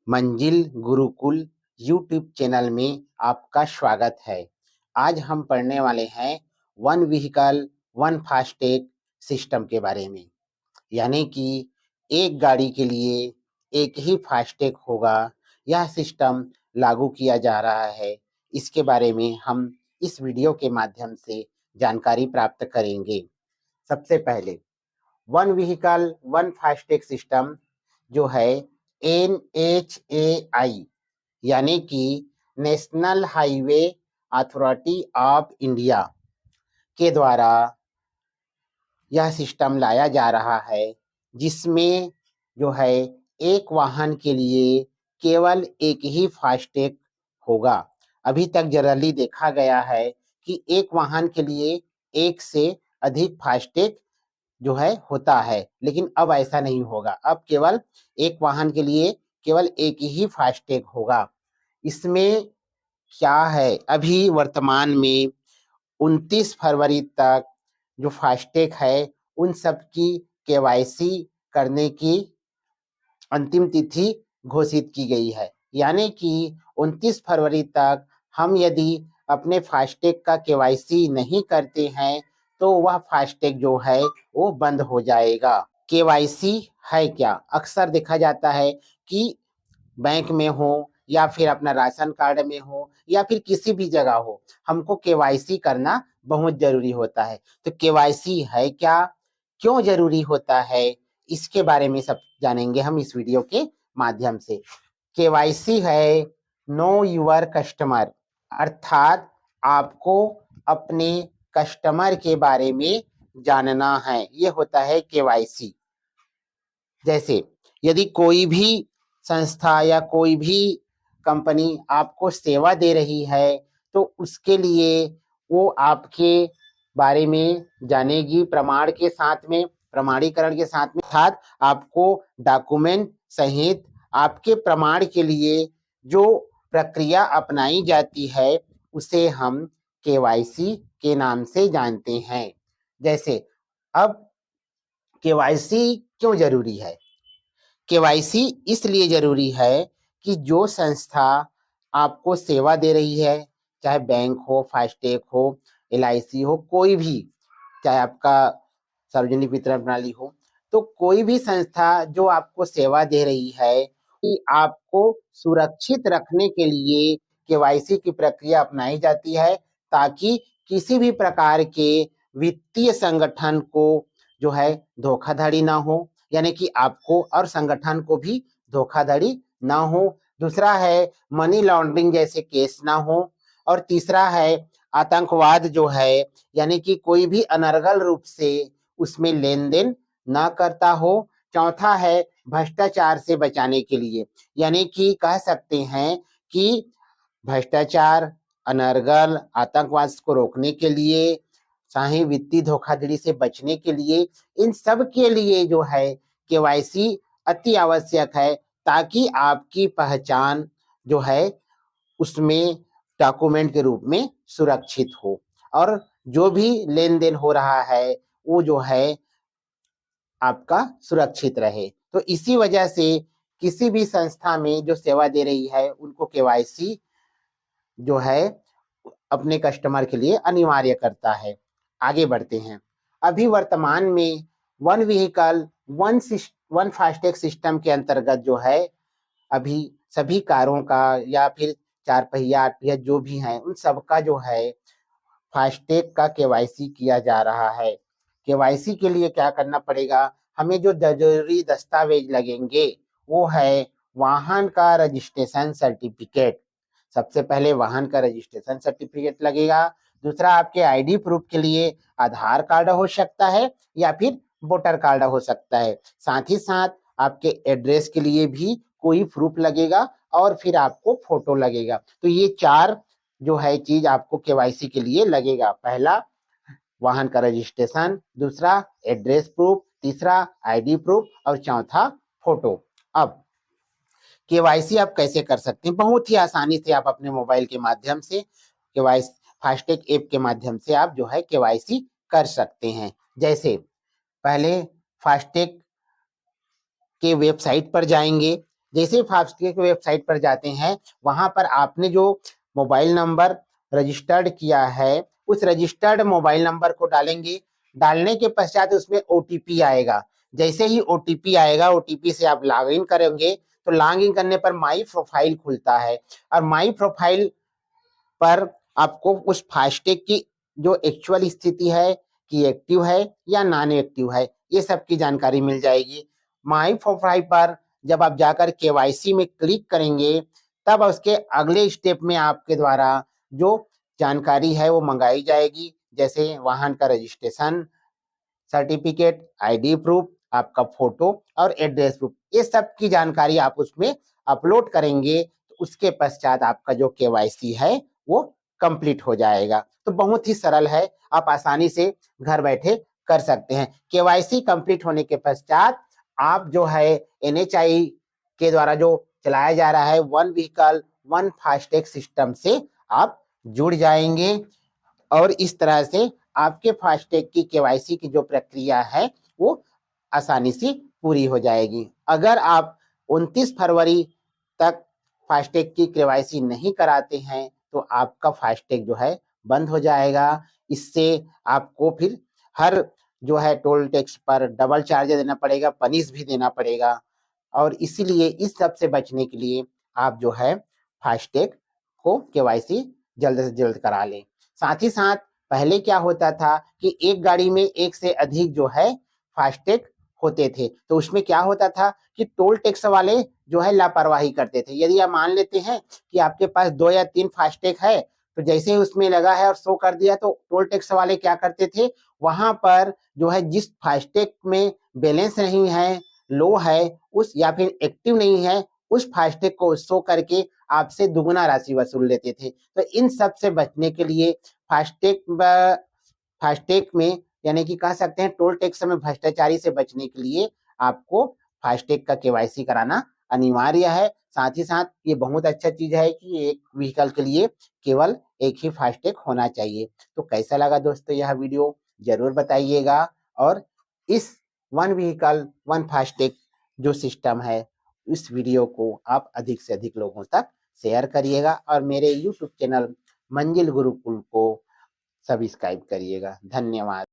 मंजिल Gurukul YouTube channel में आपका स्वागत है। आज हम पढ़ने वाले हैं one vehicle one FASTag system के बारे में। यानी कि एक गाड़ी के लिए एक ही फास्टैग होगा। यह सिस्टम लागू किया जा रहा है। इसके बारे में हम इस वीडियो के माध्यम से जानकारी प्राप्त करेंगे। सबसे पहले one vehicle one FASTag system जो है NHAI यानी कि national highway authority of India के द्वारा यह सिस्टम लाया जा रहा है, जिसमें जो है एक वाहन के लिए केवल एक ही फास्टैग होगा। अभी तक जनरली देखा गया है कि एक वाहन के लिए एक से अधिक फास्टैग जो है होता है, लेकिन अब ऐसा नहीं होगा। अब केवल एक वाहन के लिए केवल एक ही फास्टैग होगा। इसमें क्या है, अभी वर्तमान में 29 फरवरी तक जो फास्टैग है उन सब की केवाईसी करने की अंतिम तिथि घोषित की गई है। यानी कि 29 फरवरी तक हम यदि अपने फास्टैग का केवाईसी नहीं करते हैं तो वह फास्टैग जो है वो बंद हो जाएगा। केवाईसी है क्या? अक्सर देखा जाता है कि बैंक में हो या फिर अपना राशन कार्ड में हो या फिर किसी भी जगह हो, हमको केवाईसी करना बहुत जरूरी होता है। तो केवाईसी है क्या, क्यों जरूरी होता है, इसके बारे में सब जानेंगे हम इस वीडियो के माध्यम से। केवाईसी है नो यूर कस्टमर, अर्थात आपको अपने कस्टमर के बारे में जानना है। ये होता है केवाईसी। जैसे यदि कोई भी संस्था या कोई भी कंपनी आपको सेवा दे रही है तो उसके लिए वो आपके बारे में जानेगी प्रमाणीकरण के साथ आपको डॉक्यूमेंट सहित आपके प्रमाण के लिए जो प्रक्रिया अपनाई जाती है उसे हम केवाईसी के नाम से जानते हैं। जैसे अब केवाईसी क्यों जरूरी है? केवाईसी इसलिए जरूरी है कि जो संस्था आपको सेवा दे रही है, चाहे बैंक हो, फास्टैग हो, LIC हो, कोई भी, चाहे आपका सार्वजनिक वितरण प्रणाली हो, तो कोई भी संस्था जो आपको सेवा दे रही है कि आपको सुरक्षित रखने के लिए केवाईसी की प्रक्रिया अपनाई जाती है, ताकि किसी भी प्रकार के वित्तीय संगठन को जो है धोखाधड़ी ना हो, यानी कि आपको और संगठन को भी धोखाधड़ी ना हो। दूसरा है मनी लॉन्ड्रिंग जैसे केस ना हो। और तीसरा है आतंकवाद जो है, यानी कि कोई भी अनर्गल रूप से उसमें लेन देन ना करता हो। चौथा है भ्रष्टाचार से बचाने के लिए, यानी कि कह सकते हैं कि भ्रष्टाचार, अनर्गल, आतंकवाद को रोकने के लिए, चाहे वित्तीय धोखाधड़ी से बचने के लिए, इन सब के लिए जो है केवाईसी अति आवश्यक है, ताकि आपकी पहचान जो है उसमें डॉक्यूमेंट के रूप में सुरक्षित हो और जो भी लेन देन हो रहा है वो जो है आपका सुरक्षित रहे। तो इसी वजह से किसी भी संस्था में जो सेवा दे रही है उनको केवाईसी जो है अपने कस्टमर के लिए अनिवार्य करता है। आगे बढ़ते हैं। अभी वर्तमान में one vehicle one FASTag system के अंतर्गत जो है अभी सभी कारों का या फिर 4 पहिया 8 पहिया जो भी हैं उन सबका जो है फास्टैग का केवाईसी किया जा रहा है। केवाईसी के लिए क्या करना पड़ेगा? हमें जो जरूरी दस्तावेज लगेंगे वो है वाहन का रजिस्ट्रेशन सर्टिफिकेट। सबसे पहले वाहन का रजिस्ट्रेशन सर्टिफिकेट लगेगा। दूसरा आपके ID प्रूफ के लिए आधार कार्ड हो सकता है या फिर वोटर कार्ड हो सकता है। साथ ही साथ आपके एड्रेस के लिए भी कोई प्रूफ लगेगा और फिर आपको फोटो लगेगा। तो ये 4 जो है चीज आपको केवाईसी के लिए लगेगा। पहला वाहन का रजिस्ट्रेशन, दूसरा एड्रेस प्रूफ, तीसरा ID प्रूफ और चौथा फोटो। अब केवाईसी आप कैसे कर सकते हैं? बहुत ही आसानी से आप अपने मोबाइल के माध्यम से केवाईसी फास्टैग ऐप के माध्यम से आप जो है केवाईसी कर सकते हैं। जैसे पहले फास्टैग के वेबसाइट पर जाएंगे। जैसे ही फास्टैग की वेबसाइट पर जाते हैं, वहां पर आपने जो मोबाइल नंबर रजिस्टर्ड किया है, उस रजिस्टर्ड मोबाइल नंबर को डालेंगे। डालने के पश्चात उसमें ओटीपी आएगा। जैसे ही ओटीपी आएगा, ओटीपी से आप लॉग इन करेंगे, तो लॉग इन करने पर माई प्रोफाइल खुलता है और माई प्रोफाइल पर आपको उस फास्टैग की जो एक्चुअल स्थिति है कि एक्टिव है या नॉन एक्टिव है, ये सब की जानकारी मिल जाएगी। माई प्रोफाइल पर जब आप जाकर केवाईसी में क्लिक करेंगे, तब उसके अगले स्टेप में आपके द्वारा जो जानकारी है वो मंगाई जाएगी, जैसे वाहन का रजिस्ट्रेशन सर्टिफिकेट, आईडी प्रूफ, आपका फोटो और एड्रेस प्रूफ, ये सब की जानकारी आप उसमें अपलोड करेंगे, तो उसके पश्चात आपका जो केवाईसी है वो कंप्लीट हो जाएगा। तो बहुत ही सरल है, आप आसानी से घर बैठे कर सकते हैं। केवाईसी कंप्लीट होने के पश्चात आप जो है एनएचआई के द्वारा जो चलाया जा रहा है one vehicle one FASTag system से आप जुड़ जाएंगे और इस तरह से आपके फास्टैग की केवाईसी की जो प्रक्रिया है वो आसानी से पूरी हो जाएगी। अगर आप 29 फरवरी तक फास्टैग की केवाईसी नहीं कराते हैं, तो आपका फास्टैग जो है बंद हो जाएगा। इससे आपको फिर हर जो है टोल टैक्स पर डबल चार्ज देना पड़ेगा, पनिश भी देना पड़ेगा और इसीलिए इस सब से बचने के लिए आप जो है फास्टैग को केवाईसी जल्द से जल्द करा लें। साथ ही साथ पहले क्या होता था कि एक गाड़ी में एक से अधिक जो है फास्टैग होते थे, तो उसमें क्या होता था कि टोल टैक्स वाले जो है लापरवाही करते थे। यदि आप मान लेते हैं कि आपके पास 2 या 3 फास्टैग है, तो जैसे ही उसमें लगा है और शो कर दिया, तो टोल टैक्स वाले क्या करते थे, वहां पर जो है जिस फास्टैग में बैलेंस नहीं है, लो है, उस या फिर एक्टिव नहीं है, उस फास्टैग को शो करके आपसे दुगुना राशि वसूल लेते थे। तो इन सब से बचने के लिए फास्टैग में यानी कि कह सकते हैं टोल टैक्स में भ्रष्टाचारी से बचने के लिए आपको फास्टैग का केवाईसी कराना अनिवार्य है। साथ ही साथ ये बहुत अच्छा चीज है कि एक व्हीकल के लिए केवल एक ही फास्टैग होना चाहिए। तो कैसा लगा दोस्तों यह वीडियो, जरूर बताइएगा और इस वन व्हीकल वन फास्टैग जो सिस्टम है, इस वीडियो को आप अधिक से अधिक लोगों तक शेयर करिएगा और मेरे यूट्यूब चैनल मंजिल गुरुकुल को सब्सक्राइब करिएगा। धन्यवाद।